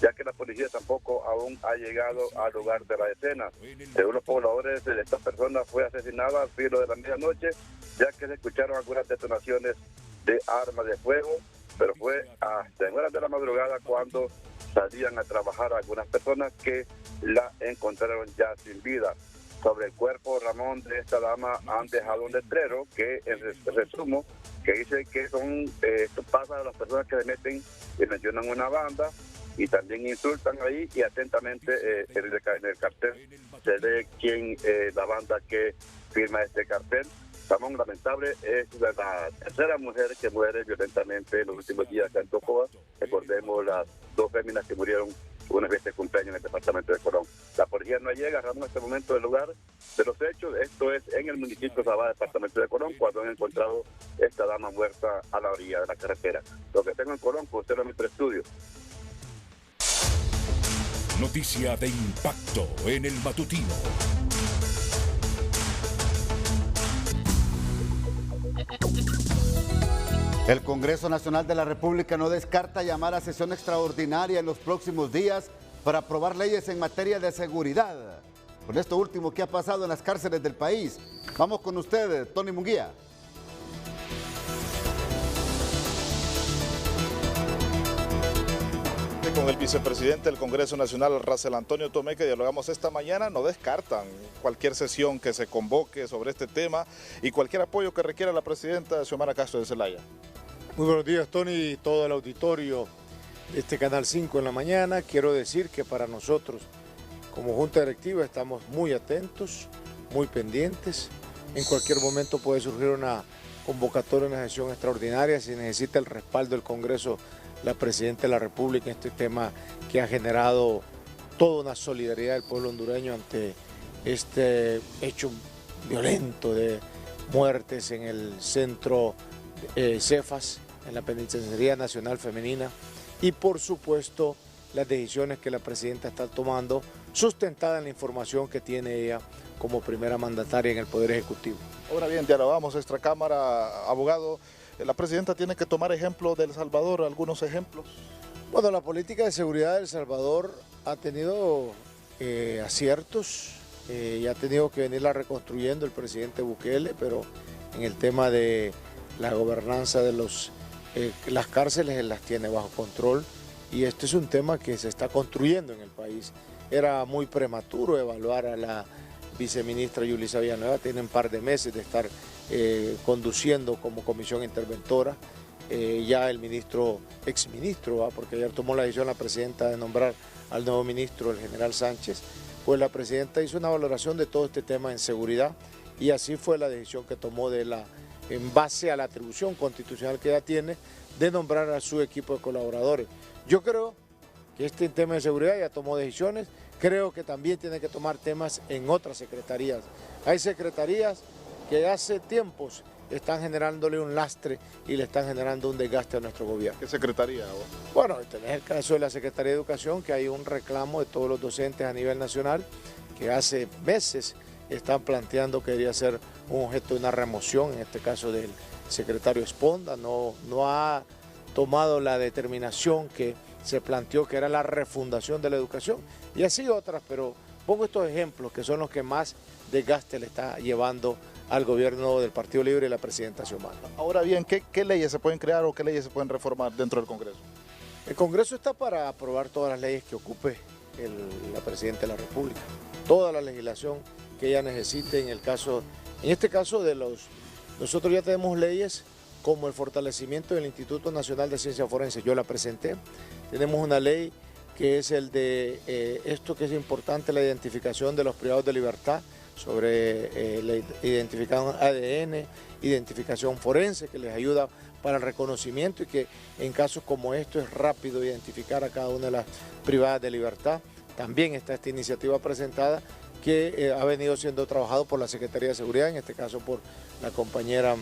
ya que la policía tampoco aún ha llegado al lugar de la escena. Según los pobladores, esta persona fue asesinada al filo de la medianoche, ya que se escucharon algunas detonaciones de armas de fuego, pero fue hasta en horas de la madrugada cuando salían a trabajar algunas personas que la encontraron ya sin vida. Sobre el cuerpo, Ramón, de esta dama han dejado un letrero que, en resumo, que dice que esto pasa a las personas que se meten y mencionan una banda y también insultan ahí, y atentamente en el cartel se lee quién la banda que firma este cartel. Ramón, lamentable, es la tercera mujer que muere violentamente en los últimos días acá en Tocoa. Recordemos las dos féminas que murieron una vez de cumpleaños en el departamento de Colón. La policía no llega, Ramón, en este momento del lugar de los hechos. Esto es en el municipio de Sabá, departamento de Colón, cuando han encontrado esta dama muerta a la orilla de la carretera. Lo que tengo en Colón, con usted en nuestro estudio. Noticia de impacto en el matutino. El Congreso Nacional de la República no descarta llamar a sesión extraordinaria en los próximos días para aprobar leyes en materia de seguridad. Con esto último que ha pasado en las cárceles del país. Vamos con usted, Tony Munguía. Con el vicepresidente del Congreso Nacional, Racel Antonio Tomé, que dialogamos esta mañana, no descartan cualquier sesión que se convoque sobre este tema y cualquier apoyo que requiera la presidenta Xiomara Castro de Zelaya. Muy buenos días, Tony, y todo el auditorio de este Canal 5 en la mañana. Quiero decir que para nosotros, como Junta Directiva, estamos muy atentos, muy pendientes. En cualquier momento puede surgir una convocatoria, una sesión extraordinaria si necesita el respaldo del Congreso la Presidenta de la República en este tema que ha generado toda una solidaridad del pueblo hondureño ante este hecho violento de muertes en el centro Cefas, en la Penitenciaría Nacional Femenina, y por supuesto las decisiones que la Presidenta está tomando, sustentada en la información que tiene ella como primera mandataria en el Poder Ejecutivo. Ahora bien, dialogamos extra cámara, abogado. La presidenta tiene que tomar ejemplo de El Salvador, algunos ejemplos. Bueno, la política de seguridad de El Salvador ha tenido aciertos y ha tenido que venirla reconstruyendo el presidente Bukele, pero en el tema de la gobernanza de las cárceles él las tiene bajo control, y este es un tema que se está construyendo en el país. Era muy prematuro evaluar a la viceministra Yulisa Villanueva, tiene un par de meses de estar conduciendo como comisión interventora. Ya el exministro, porque ayer tomó la decisión la presidenta de nombrar al nuevo ministro, el general Sánchez, pues la presidenta hizo una valoración de todo este tema en seguridad, y así fue la decisión que tomó en base a la atribución constitucional que ella tiene de nombrar a su equipo de colaboradores. Yo creo que este tema de seguridad ya tomó decisiones, creo que también tiene que tomar temas en otras secretarías. Hay secretarías que hace tiempos están generándole un lastre y le están generando un desgaste a nuestro gobierno. ¿Qué secretaría? Bueno, tenés el caso de la Secretaría de Educación, que hay un reclamo de todos los docentes a nivel nacional, que hace meses están planteando que debería ser un objeto de una remoción, en este caso del secretario Esponda, no ha tomado la determinación que se planteó, que era la refundación de la educación, y así otras, pero pongo estos ejemplos que son los que más desgaste le está llevando al gobierno del Partido Libre y la presidenta Xiomara. Ahora bien, ¿qué leyes se pueden crear o qué leyes se pueden reformar dentro del Congreso? El Congreso está para aprobar todas las leyes que ocupe la presidenta de la República, toda la legislación que ella necesite. En este caso nosotros ya tenemos leyes como el fortalecimiento del Instituto Nacional de Ciencia Forense, yo la presenté. Tenemos una ley que es el de esto que es importante, la identificación de los privados de libertad, sobre la identificación ADN, identificación forense, que les ayuda para el reconocimiento, y que en casos como estos es rápido identificar a cada una de las privadas de libertad. También está esta iniciativa presentada que ha venido siendo trabajado por la Secretaría de Seguridad, en este caso por la compañera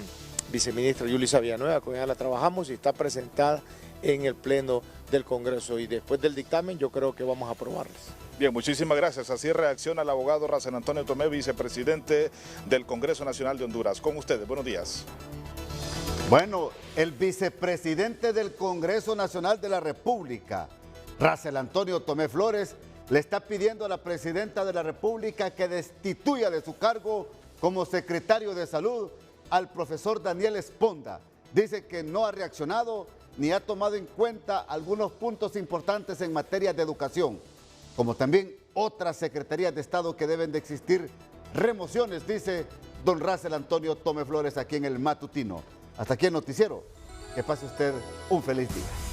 viceministra Yulisa Villanueva, con ella la trabajamos, y está presentada en el Pleno del Congreso. Y después del dictamen yo creo que vamos a aprobarlas. Bien, muchísimas gracias. Así reacciona el abogado Racel Antonio Tomé, vicepresidente del Congreso Nacional de Honduras. Con ustedes, buenos días. Bueno, el vicepresidente del Congreso Nacional de la República, Racel Antonio Tomé Flores, le está pidiendo a la presidenta de la República que destituya de su cargo como secretario de Salud al profesor Daniel Esponda. Dice que no ha reaccionado ni ha tomado en cuenta algunos puntos importantes en materia de educación, como también otras secretarías de Estado que deben de existir remociones, dice don Racel Antonio Tomé Flores aquí en el Matutino. Hasta aquí el noticiero. Que pase usted un feliz día.